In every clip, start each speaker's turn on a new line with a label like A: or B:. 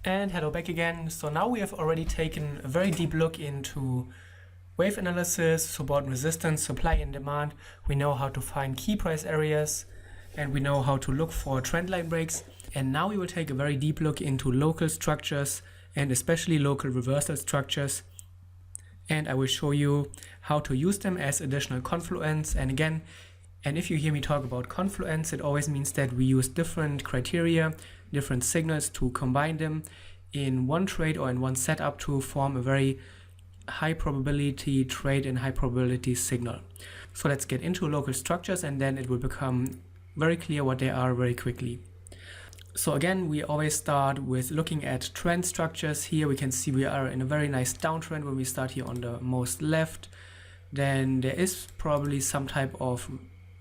A: And hello back again. So now we have already taken a very deep look into wave analysis, support and resistance, supply and demand. We know how to find key price areas and we know how to look for trend line breaks. And now we will take a very deep look into local structures and especially local reversal structures. And I will show you how to use them as additional confluence. And again, if you hear me talk about confluence, it always means that we use different criteria, different signals to combine them in one trade or in one setup to form a very high probability trade and high probability signal. So let's get into local structures and then it will become very clear what they are very quickly. So again, we always start with looking at trend structures. Here we can see we are in a very nice downtrend when we start here on the most left. Then there is probably some type of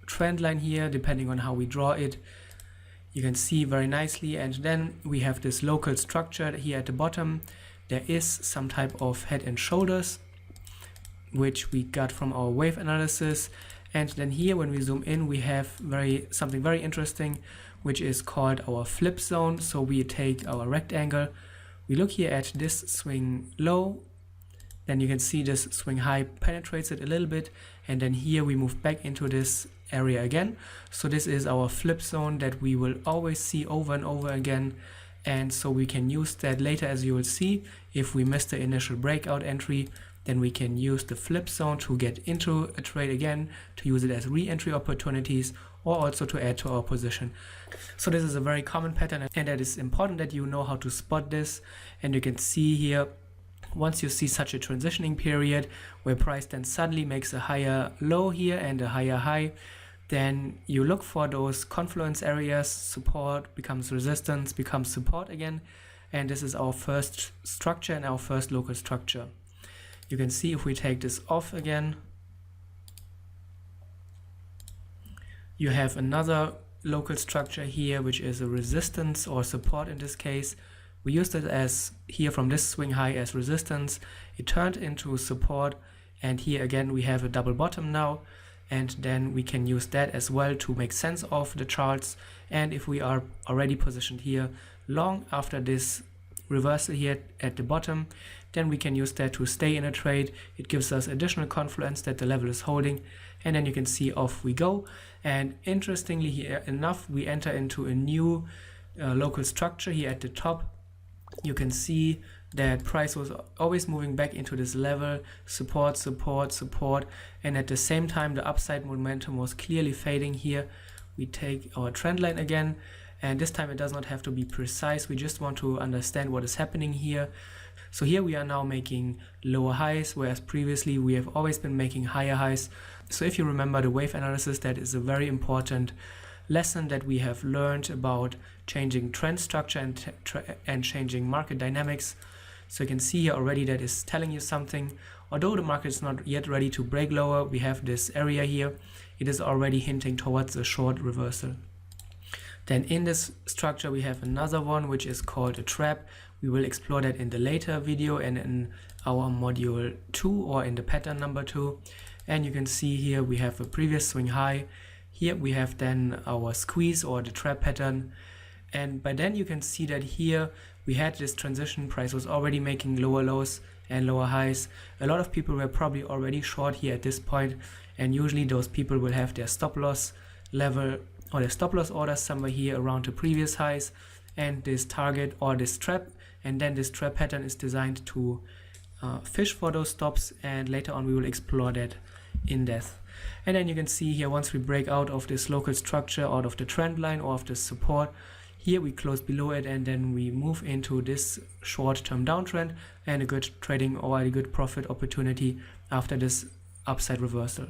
A: trend line here depending on how we draw it. You can see very nicely, and then we have this local structure here at the bottom. There is some type of head and shoulders which we got from our wave analysis, and then here when we zoom in we have something very interesting which is called our flip zone. So we take our rectangle, we look here at this swing low, then you can see this swing high penetrates it a little bit, and then here we move back into this area again. So this is our flip zone that we will always see over and over again, and so we can use that later, as you will see. If we miss the initial breakout entry, then we can use the flip zone to get into a trade again, to use it as re-entry opportunities, or also to add to our position. So this is a very common pattern, and that is important that you know how to spot this. And you can see here, once you see such a transitioning period where price then suddenly makes a higher low here and a higher high, then you look for those confluence areas. Support becomes resistance, becomes support again, and this is our first structure and our first local structure. You can see if we take this off again, you have another local structure here which is a resistance or support. In this case we used it as here from this swing high as resistance, it turned into support, and here again we have a double bottom now, and then we can use that as well to make sense of the charts. And if we are already positioned here long after this reversal here at the bottom, then we can use that to stay in a trade. It gives us additional confluence that the level is holding, and then you can see off we go. And interestingly here enough, we enter into a new local structure here at the top. You can see that price was always moving back into this level, support, support, support, and at the same time the upside momentum was clearly fading here. We take our trend line again, and this time it does not have to be precise, we just want to understand what is happening here. So here we are now making lower highs, whereas previously we have always been making higher highs. So if you remember the wave analysis, that is a very important lesson that we have learned about changing trend structure and changing market dynamics. So you can see here already that is telling you something. Although the market is not yet ready to break lower, we have this area here. It is already hinting towards a short reversal. Then in this structure we have another one which is called a trap. We will explore that in the later video and in our module 2 or in the pattern number 2. And you can see here we have a previous swing high. Here we have then our squeeze or the trap pattern, and by then you can see that here we had this transition. Price was already making lower lows and lower highs. A lot of people were probably already short here at this point, and usually those people will have their stop loss level or their stop loss order somewhere here around the previous highs and this target or this trap, and then this trap pattern is designed to fish for those stops, and later on we will explore that in depth. And then you can see here, once we break out of this local structure, out of the trend line or of the support, here we close below it, and then we move into this short-term downtrend and a good trading or a good profit opportunity after this upside reversal.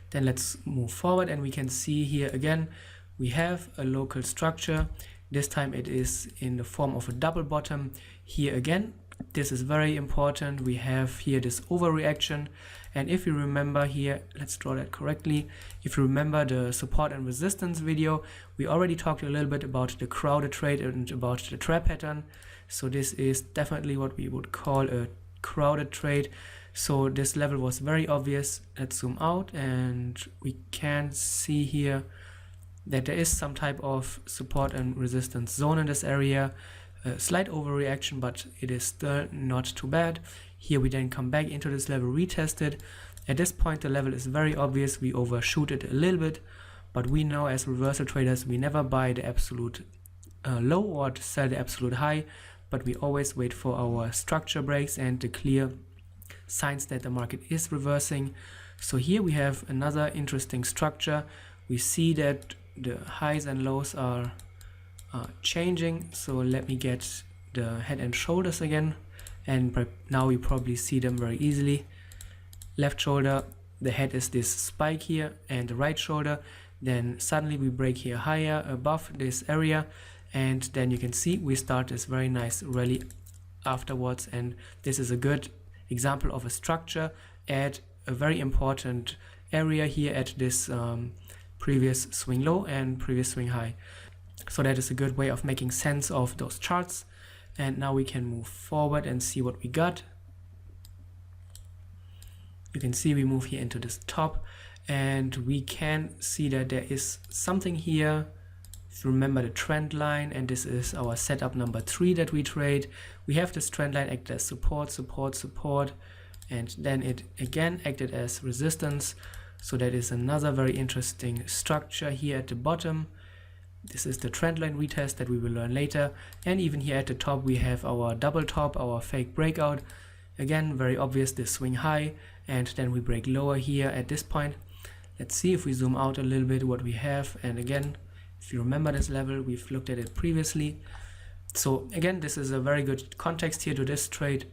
A: Then let's move forward, and we can see here again we have a local structure. This time it is in the form of a double bottom. Here again, this is very important. We have here this overreaction, and if you remember here, let's draw that correctly. If you remember the support and resistance video, we already talked a little bit about the crowded trade and about the trap pattern. So this is definitely what we would call a crowded trade. So this level was very obvious. Let's zoom out and we can see here that there is some type of support and resistance zone in this area. A slight overreaction, but it is still not too bad. Here we then come back into this level, retest it. At this point the level is very obvious, we overshoot it a little bit, but we know as reversal traders we never buy the absolute low or sell the absolute high, but we always wait for our structure breaks and the clear signs that the market is reversing. So here we have another interesting structure. We see that the highs and lows are changing. So let me get the head and shoulders again, and now you probably see them very easily. Left shoulder, the head is this spike here, and the right shoulder, then suddenly we break here higher above this area, and then you can see we start this very nice rally afterwards. And this is a good example of a structure at a very important area here at this previous swing low and previous swing high. So that is a good way of making sense of those charts. And now we can move forward and see what we got. You can see we move here into this top, and we can see that there is something here. If you remember the trend line, and this is our setup number 3 that we trade, we have this trend line act as support, support, support, and then it again acted as resistance. So that is another very interesting structure here at the bottom. This is the trend line retest that we will learn later. And even here at the top we have our double top, our fake breakout. Again, very obvious, this swing high, and then we break lower here at this point. Let's see if we zoom out a little bit what we have. And again, if you remember this level, we've looked at it previously. So again, this is a very good context here to this trade.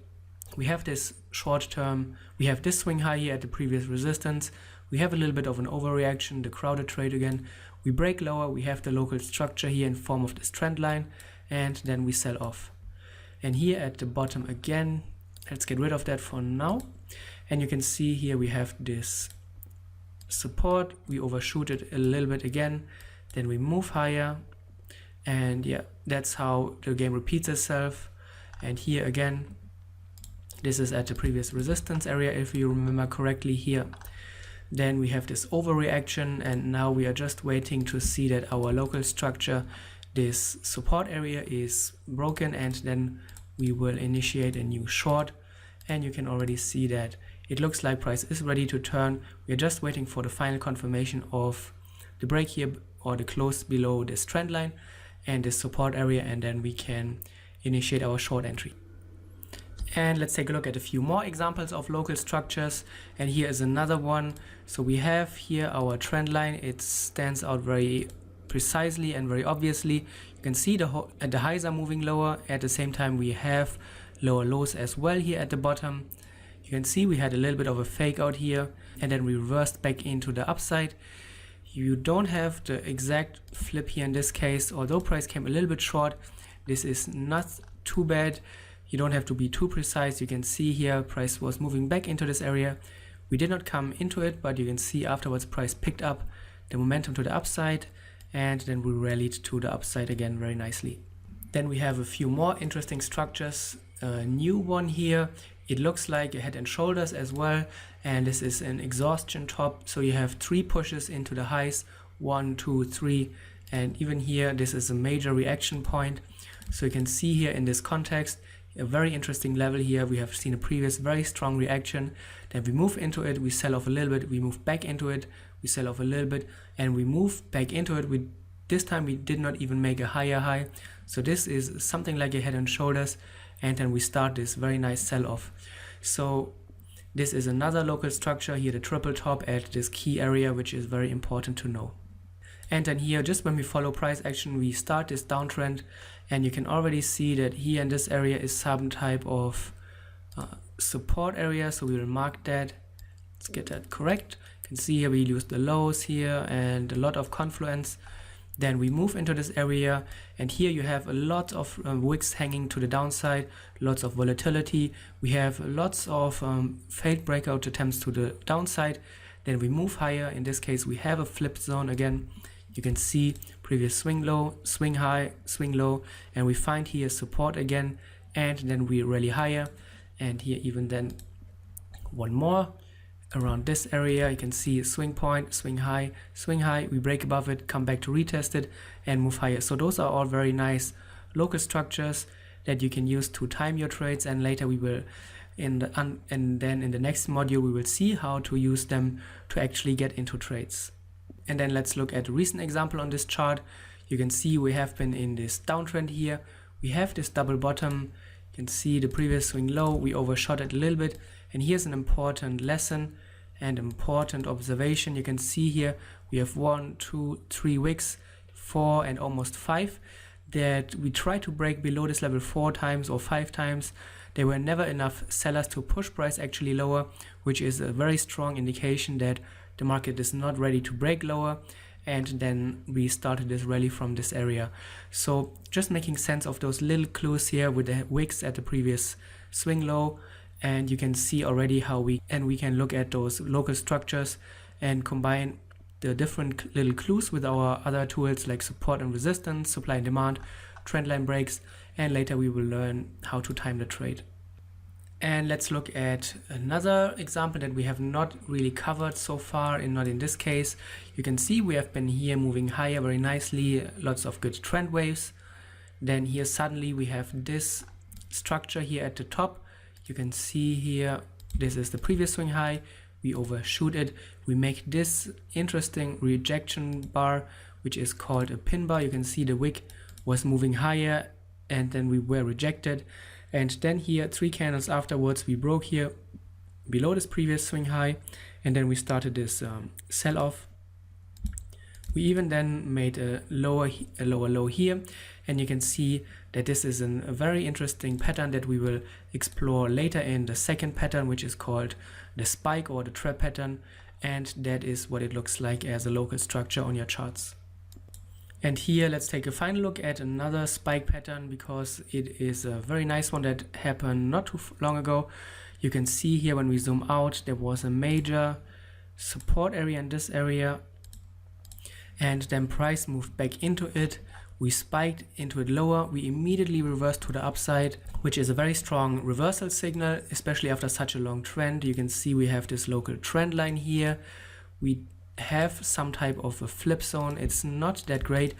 A: We have this short term, we have this swing high here at the previous resistance. We have a little bit of an overreaction, the crowded trade again. We break lower, we have the local structure here in form of this trend line, and then we sell off. And here at the bottom again, let's get rid of that for now. And you can see here we have this support, we overshoot it a little bit again, then we move higher, and yeah, that's how the game repeats itself. And here again, this is at the previous resistance area if you remember correctly here. Then we have this overreaction, and now we are just waiting to see that our local structure, this support area, is broken, and then we will initiate a new short. And you can already see that it looks like price is ready to turn. We are just waiting for the final confirmation of the break here or the close below this trend line and this support area, and then we can initiate our short entry. And let's take a look at a few more examples of local structures. And here is another one. So we have here our trend line. It stands out very precisely and very obviously. You can see the highs are moving lower. At the same time, we have lower lows as well here at the bottom. You can see we had a little bit of a fake out here, and then we reversed back into the upside. You don't have the exact flip here in this case, although price came a little bit short. This is not too bad. You don't have to be too precise. You can see here price was moving back into this area. We did not come into it, but you can see afterwards price picked up the momentum to the upside, and then we rallied to the upside again very nicely. Then we have a few more interesting structures. A new one here, it looks like a head and shoulders as well, and this is an exhaustion top. So you have 3 pushes into the highs, 1, 2, 3, and even here this is a major reaction point. So you can see here in this context a very interesting level here. We have seen a previous very strong reaction, then we move into it, we sell off a little bit, we move back into it, we sell off a little bit, and we move back into it. This time we did not even make a higher high. So this is something like a head and shoulders, and then we start this very nice sell off. So this is another local structure here, the triple top at this key area, which is very important to know. And then here, just when we follow price action, we start this downtrend, and you can already see that here in this area is some type of support area. So we will mark that. Let's get that correct. You can see here we use the lows here and a lot of confluence. Then we move into this area, and here you have a lot of wicks hanging to the downside, lots of volatility. We have lots of failed breakout attempts to the downside. Then we move higher. In this case, we have a flip zone again. You can see previous swing low, swing high, swing low, and we find here support again, and then we rally higher, and here even then one more. around this area. You can see swing point, swing high, we break above it, come back to retest it and move higher. So those are all very nice local structures that you can use to time your trades, and later we will and then in the next module we will see how to use them to actually get into trades. And then let's look at a recent example on this chart. You can see we have been in this downtrend here. We have this double bottom. You can see the previous swing low, we overshot it a little bit, and here's an important lesson and important observation. You can see here we have 1, 2, 3 wicks, 4 and almost 5 that we try to break below this level 4 times or 5 times. There were never enough sellers to push price actually lower, which is a very strong indication that the market is not ready to break lower. And then we started this rally from this area. So just making sense of those little clues here with the wicks at the previous swing low, and you can see already how we can look at those local structures and combine the different little clues with our other tools like support and resistance, supply and demand, trendline breaks, and later we will learn how to time the trade. And let's look at another example that we have not really covered so far, and not in this case. You can see we have been here moving higher very nicely, lots of good trend waves. Then here suddenly we have this structure here at the top. You can see here, this is the previous swing high. We overshoot it. We make this interesting rejection bar, which is called a pin bar. You can see the wick was moving higher and then we were rejected. And then here 3 candles afterwards we broke here below this previous swing high, and then we started this sell-off. We even then made a lower low here, and you can see that this is a very interesting pattern that we will explore later in the second pattern, which is called the spike or the trap pattern, and that is what it looks like as a local structure on your charts. And here let's take a final look at another spike pattern, because it is a very nice one that happened not too long ago. You can see here when we zoom out, there was a major support area in this area, and then price moved back into it. We spiked into it lower, we immediately reversed to the upside, which is a very strong reversal signal, especially after such a long trend. You can see we have this local trend line here. We have some type of a flip zone. It's not that great,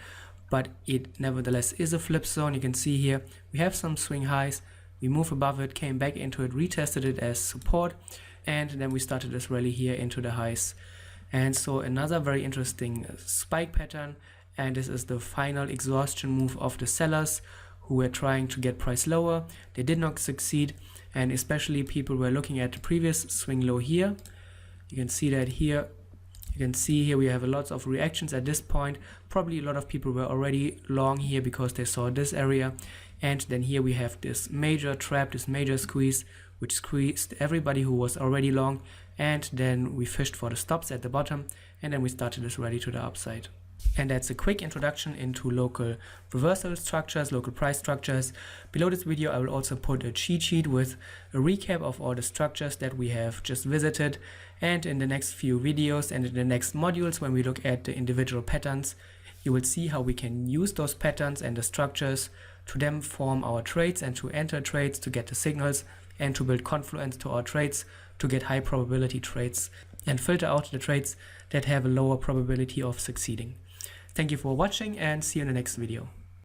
A: but it nevertheless is a flip zone. You can see here we have some swing highs, we move above it, came back into it, retested it as support, and then we started this rally here into the highs. And so another very interesting spike pattern, and this is the final exhaustion move of the sellers who were trying to get price lower. They did not succeed, and especially people were looking at the previous swing low here. You can see that here. You can see here we have a lot of reactions at this point. Probably a lot of people were already long here because they saw this area. And then here we have this major trap, this major squeeze, which squeezed everybody who was already long. And then we fished for the stops at the bottom, and then we started this rally to the upside. And that's a quick introduction into local reversal structures, local price structures. Below this video I will also put a cheat sheet with a recap of all the structures that we have just visited, and in the next few videos and in the next modules, when we look at the individual patterns, you will see how we can use those patterns and the structures to then form our trades and to enter trades to get the signals and to build confluence to our trades to get high probability trades and filter out the trades that have a lower probability of succeeding. Thank you for watching, and see you in the next video.